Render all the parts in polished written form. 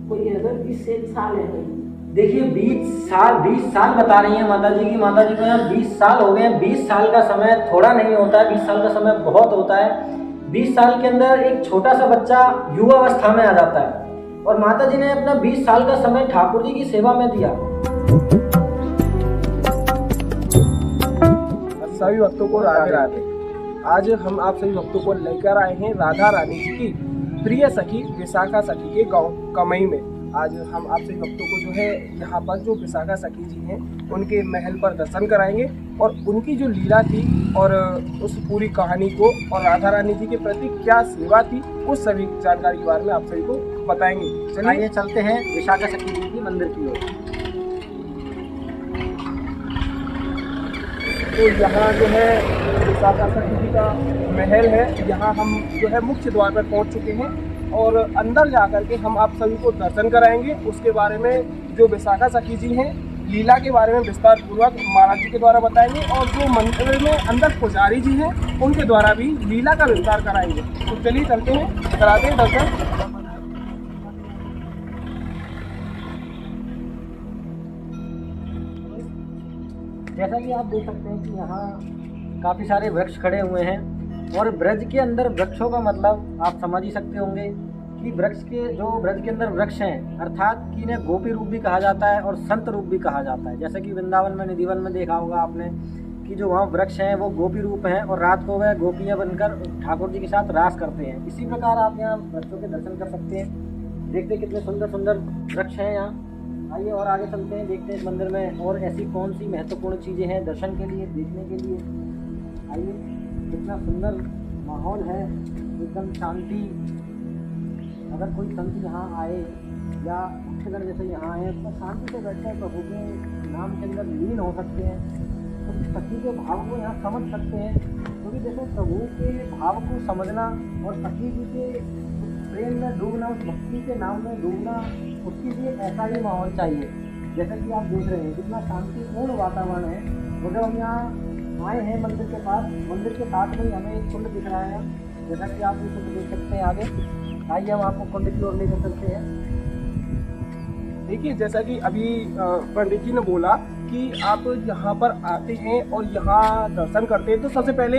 कोई अगर 20 साल है कोई। देखिए 20 साल बता रही हैं माता जी को यहाँ 20 साल हो गए हैं। 20 साल का समय थोड़ा नहीं होता है, 20 साल का समय बहुत होता है। 20 साल के अंदर एक छोटा सा बच्चा युवा अवस्था में आ जाता है और माता जी ने अपना 20 साल का समय ठाकुर जी की सेवा में दिया। सभी भक्तों को राधे राधे। आज हम आप सभी भक्तों को लेकर आए हैं राधा रानी जी की प्रिय सखी विशाखा सखी के गांव कमई में। आज हम आप सभी भक्तों को जो है यहाँ पर जो विशाखा सखी जी हैं उनके महल पर दर्शन कराएंगे और उनकी जो लीला थी और उस पूरी कहानी को और राधा रानी जी के प्रति क्या सेवा थी उस सभी जानकारी के बारे में आप सभी को बताएंगे। चलिए चलते हैं विशाखा सखी जी की मंदिर की ओर। तो यहाँ जो है विशाखा सखी जी का महल है। यहाँ हम जो है मुख्य द्वार पर पहुँच चुके हैं और अंदर जाकर के हम आप सभी को दर्शन कराएंगे। उसके बारे में जो विशाखा सखी जी हैं लीला के बारे में विस्तार पूर्वक महाराज जी के द्वारा बताएंगे और जो मंदिर में अंदर पुजारी जी हैं उनके द्वारा भी लीला का विस्तार कराएंगे। तो चलिए चलते हैं, कराते हैं दर्शन। जैसा कि आप देख सकते हैं कि यहाँ काफ़ी सारे वृक्ष खड़े हुए हैं और ब्रज के अंदर वृक्षों का मतलब आप समझ ही सकते होंगे कि वृक्ष के जो ब्रज के अंदर वृक्ष हैं अर्थात कि इन्हें गोपी रूप भी कहा जाता है और संत रूप भी कहा जाता है। जैसे कि वृंदावन में निधिवन में देखा होगा आपने कि जो वहाँ वृक्ष हैं वो गोपी रूप हैं और रात को वह गोपियाँ बनकर ठाकुर जी के साथ रास करते हैं। इसी प्रकार आप यहाँ वृक्षों के दर्शन कर सकते हैं। देखते कितने सुंदर सुंदर वृक्ष हैं यहाँ। आइए और आगे चलते हैं, देखते हैं इस मंदिर में और ऐसी कौन सी महत्वपूर्ण चीज़ें हैं दर्शन के लिए, देखने के लिए। आइए, कितना सुंदर माहौल है, एकदम शांति। अगर कोई संत यहाँ आए या भक्तगण जैसे यहाँ आए तो शांति से बैठे हैं, प्रभु के नाम के अंदर लीन हो सकते हैं, क्योंकि सखी के भाव को यहाँ समझ सकते हैं। क्योंकि देखो प्रभु के भाव को समझना और सखी जी के प्रेम में डूबना, उस भक्ति के नाम में डूबना, उसके लिए ऐसा ही माहौल चाहिए। जैसा कि आप देख रहे हैं कितना शांतिपूर्ण वातावरण है। और जब हम यहाँ आए हैं मंदिर के पास, मंदिर के साथ में हमें एक कुंड दिख रहा है, जैसा कि आप ये कुंड देख सकते हैं। आगे आइए हम आपको कुंड की ओर लेकर चलते हैं। देखिए जैसा कि अभी पंडित जी ने बोला कि आप यहाँ पर आते हैं और यहाँ दर्शन करते हैं तो सबसे पहले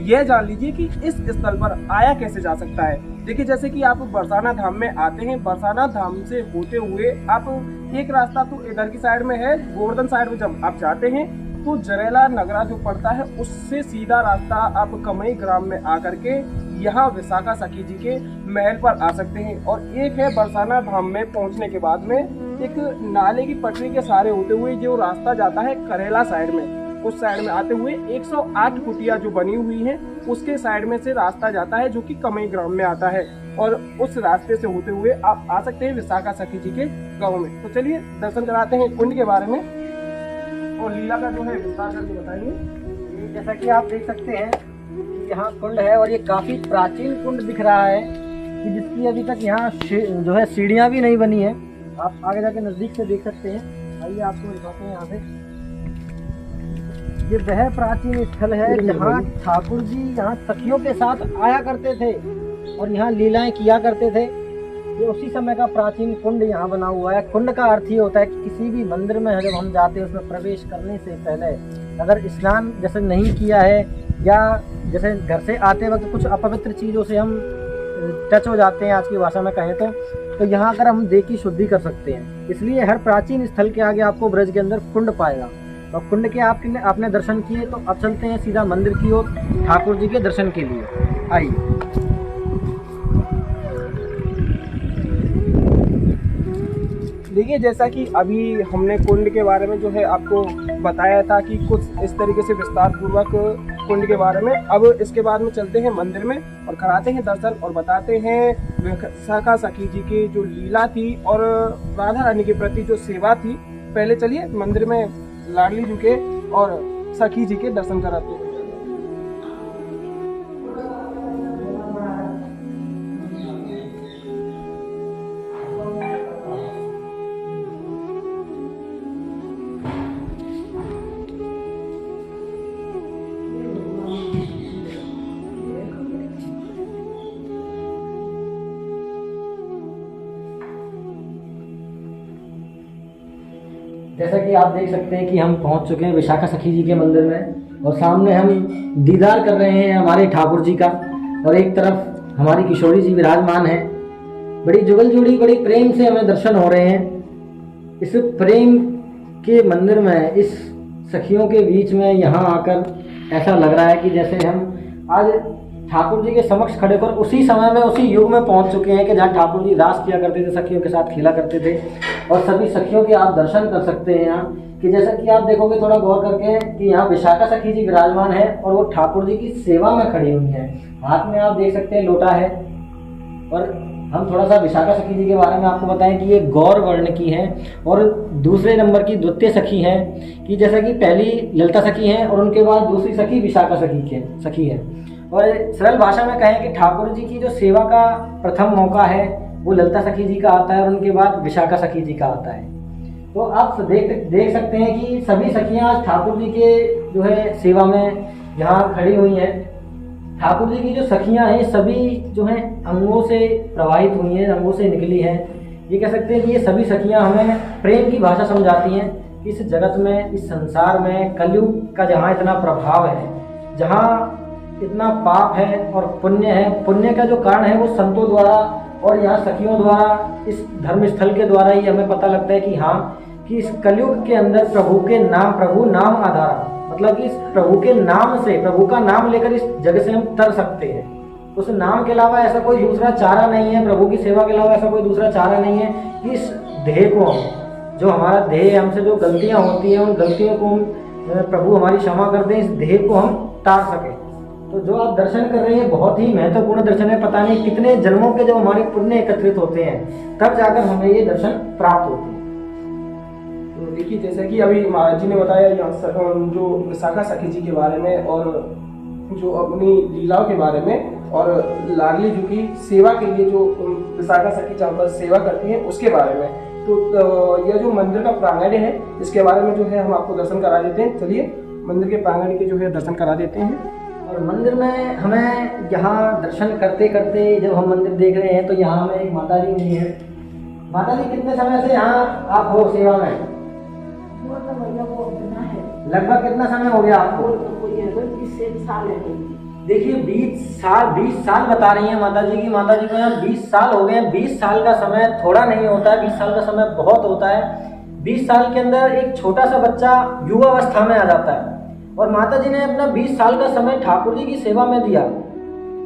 यह जान लीजिए कि इस स्थल पर आया कैसे जा सकता है। देखिए जैसे कि आप बरसाना धाम में आते हैं, बरसाना धाम से होते हुए आप एक रास्ता तो इधर की साइड में है, गोवर्धन साइड में जब आप जाते हैं तो जरेला नगरा जो पड़ता है उससे सीधा रास्ता आप कमई ग्राम में आकर के यहाँ विशाखा सखी जी के महल पर आ सकते हैं। और एक है बरसाना धाम में पहुँचने के बाद में एक नाले की पटरी के सहारे होते हुए जो रास्ता जाता है करेला साइड में, उस साइड में आते हुए 108 कुटिया जो बनी हुई हैं उसके साइड में से रास्ता जाता है जो कि कमई ग्राम में आता है और उस रास्ते से होते हुए आप आ सकते हैं विशाखा सखी जी के गाँव में। तो चलिए दर्शन कराते हैं कुंड के बारे में और लीला का जो है विस्तार करके बताएंगे। जैसा कि आप देख सकते हैं कि यहाँ कुंड है और ये काफ़ी प्राचीन कुंड दिख रहा है कि जिसकी अभी तक यहाँ जो है सीढ़ियाँ भी नहीं बनी है। आप आगे जाके नज़दीक से देख सकते हैं। आइए आपको दिखाते हैं यहाँ से। ये वह प्राचीन स्थल है जहाँ ठाकुर जी यहाँ सखियों के साथ आया करते थे और यहाँ लीलाएं किया करते थे। ये उसी समय का प्राचीन कुंड यहाँ बना हुआ है। कुंड का अर्थ ये होता है कि किसी भी मंदिर में जब हम जाते हैं उसमें प्रवेश करने से पहले अगर स्नान जैसे नहीं किया है या जैसे घर से आते वक्त कुछ अपवित्र चीज़ों से हम टच हो जाते हैं, आज की भाषा में कहें तो यहाँ अगर हम देह की शुद्धि कर सकते हैं। इसलिए हर प्राचीन स्थल के आगे आपको ब्रज के अंदर कुंड पाएगा। तो कुंड के आपने दर्शन किए तो अब चलते हैं सीधा मंदिर की ओर ठाकुर जी के दर्शन के लिए। आइए। देखिए जैसा कि अभी हमने कुंड के बारे में जो है आपको बताया था कि कुछ इस तरीके से विस्तार पूर्वक कुंड के बारे में। अब इसके बाद में चलते हैं मंदिर में और कराते हैं दर्शन और बताते हैं विशाखा सखी जी की जो लीला थी और राधा रानी के प्रति जो सेवा थी। पहले चलिए मंदिर में लाडली जी के और सखी जी के दर्शन कराते हैं। जैसा कि आप देख सकते हैं कि हम पहुंच चुके हैं विशाखा सखी जी के मंदिर में और सामने हम दीदार कर रहे हैं हमारे ठाकुर जी का और एक तरफ हमारी किशोरी जी विराजमान है। बड़ी जुगल जोड़ी बड़ी प्रेम से हमें दर्शन हो रहे हैं। इस प्रेम के मंदिर में इस सखियों के बीच में यहाँ आकर ऐसा लग रहा है कि जैसे हम आज ठाकुर जी के समक्ष खड़े होकर उसी समय में उसी युग में पहुंच चुके हैं कि जहाँ ठाकुर जी रास किया करते थे, सखियों के साथ खेला करते थे। और सभी सखियों के आप दर्शन कर सकते हैं यहाँ कि जैसा कि आप देखोगे थोड़ा गौर करके कि यहाँ विशाखा सखी जी विराजमान है और वो ठाकुर जी की सेवा में खड़ी हुई है। हाथ में आप देख सकते हैं लोटा है। और हम थोड़ा सा विशाखा सखी जी के बारे में आपको बताएं कि ये गौर वर्ण की है और दूसरे नंबर की द्वितीय सखी है कि जैसा कि पहली ललिता सखी है और उनके बाद दूसरी सखी विशाखा सखी है। और सरल भाषा में कहें कि ठाकुर जी की जो सेवा का प्रथम मौका है वो ललिता सखी जी का आता है और उनके बाद विशाखा सखी जी का आता है। तो आप देख सकते हैं कि सभी सखियां आज ठाकुर जी के जो है सेवा में यहाँ खड़ी हुई हैं। ठाकुर जी की जो सखियां हैं सभी जो हैं अंगों से प्रवाहित हुई हैं, अंगों से निकली हैं। ये कह सकते हैं कि ये सभी सखियां हमें प्रेम की भाषा समझाती हैं कि इस जगत में, इस संसार में कलयुग का जहाँ इतना प्रभाव है, जहाँ इतना पाप है और पुण्य है, पुण्य का जो कारण है वो संतों द्वारा और यहाँ सखियों द्वारा, इस धर्म स्थल के द्वारा ही हमें पता लगता है कि हाँ, कि इस कलयुग के अंदर प्रभु के नाम, प्रभु नाम आधार, मतलब कि इस प्रभु के नाम से, प्रभु का नाम लेकर इस जगह से हम तर सकते हैं। उस नाम के अलावा ऐसा कोई दूसरा चारा नहीं है, प्रभु की सेवा के अलावा ऐसा कोई दूसरा चारा नहीं है कि इस देह को हम, जो हमारा देह, हमसे जो गलतियाँ होती हैं उन गलतियों को हम, प्रभु हमारी क्षमा कर दें, इस देह को हम तार सकें। तो जो आप दर्शन कर रहे हैं बहुत ही महत्वपूर्ण दर्शन है। पता नहीं कितने जन्मों के जब हमारे पुण्य एकत्रित होते हैं तब जाकर हमें ये दर्शन प्राप्त होते हैं। तो देखिए, जैसा कि अभी महाराज जी ने बताया जो विशाखा सखी जी के बारे में और जो अपनी लीलाओं के बारे में और लाडली जी की सेवा के लिए जो विशाखा सखी जहाँ पर सेवा करती है उसके बारे में, तो यह जो मंदिर का प्रांगण है इसके बारे में जो है हम आपको दर्शन करा देते हैं। चलिए मंदिर के प्रांगण के जो है दर्शन करा देते हैं। और मंदिर में हमें यहाँ दर्शन करते करते जब हम मंदिर देख रहे हैं तो यहाँ हमें एक माता जी मिली है। माता जी कितने समय से यहाँ आप हो सेवा में? वो तो भैया वो बिना है, लगभग कितना समय हो गया आपको? वो तो कोई है 20 साल है कोई। देखिए 20 साल बता रही हैं माता जी की। माता जी को यहाँ 20 साल हो गए हैं। 20 साल का समय थोड़ा नहीं होता है, 20 साल का समय बहुत होता है। 20 साल के अंदर एक छोटा सा बच्चा युवावस्था में आ जाता है और माता जी ने अपना 20 साल का समय ठाकुर जी की सेवा में दिया।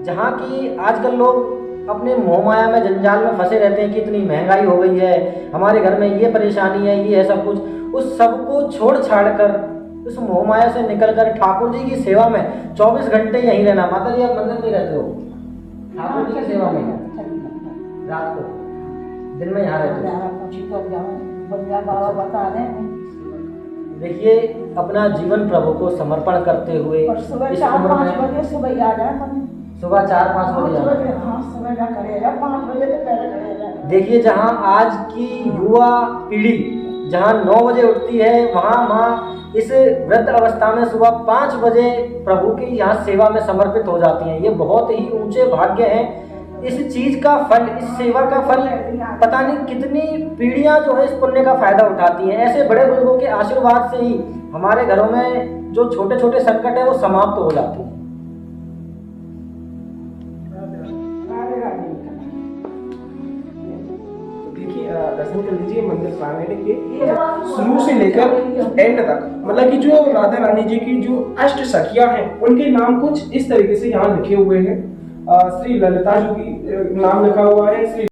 जहाँ की आजकल लोग अपने मोह माया में, जंजाल में फंसे रहते हैं कि इतनी महंगाई हो गई है, हमारे घर में ये परेशानी है, ये है सब कुछ, उस सब को छोड़ छाड़ कर, उस मोह माया से निकल कर ठाकुर जी की सेवा में 24 घंटे यहीं रहना। माता जी आप मंदिर में रहते हो? ठाकुर जी की सेवा में रात को, दिन में यहाँ रहते हो? बता रहे हैं। देखिए अपना जीवन प्रभु को समर्पण करते हुए सुबह 4-5 बजे सुबह आ जाए, सुबह 4-5 बजे सुबह जा करेगा 5 बजे तो पहले करेगा। देखिए जहाँ आज की युवा पीढ़ी जहाँ 9 बजे उठती है, वहाँ माँ इस वृद्ध अवस्था में सुबह 5 बजे प्रभु की यहाँ सेवा में समर्पित हो जाती हैं। ये बहुत ही ऊंचे भाग्य हैं। इस चीज का फल, इस सेवा का फल पता नहीं कितनी पीढ़ियां जो है इस पुण्य का फायदा उठाती हैं। ऐसे बड़े बुजुर्गों के आशीर्वाद से ही हमारे घरों में जो छोटे छोटे संकट है वो समाप्त हो जाते हैं। देखिए दर्शन कर लीजिए मंदिर प्रांगण के शुरू से लेकर एंड तक, मतलब कि जो राधा रानी जी की जो अष्ट सखियां हैं उनके नाम कुछ इस तरीके से यहाँ लिखे हुए हैं। श्री ललिता जी की नाम लिखा हुआ है, श्री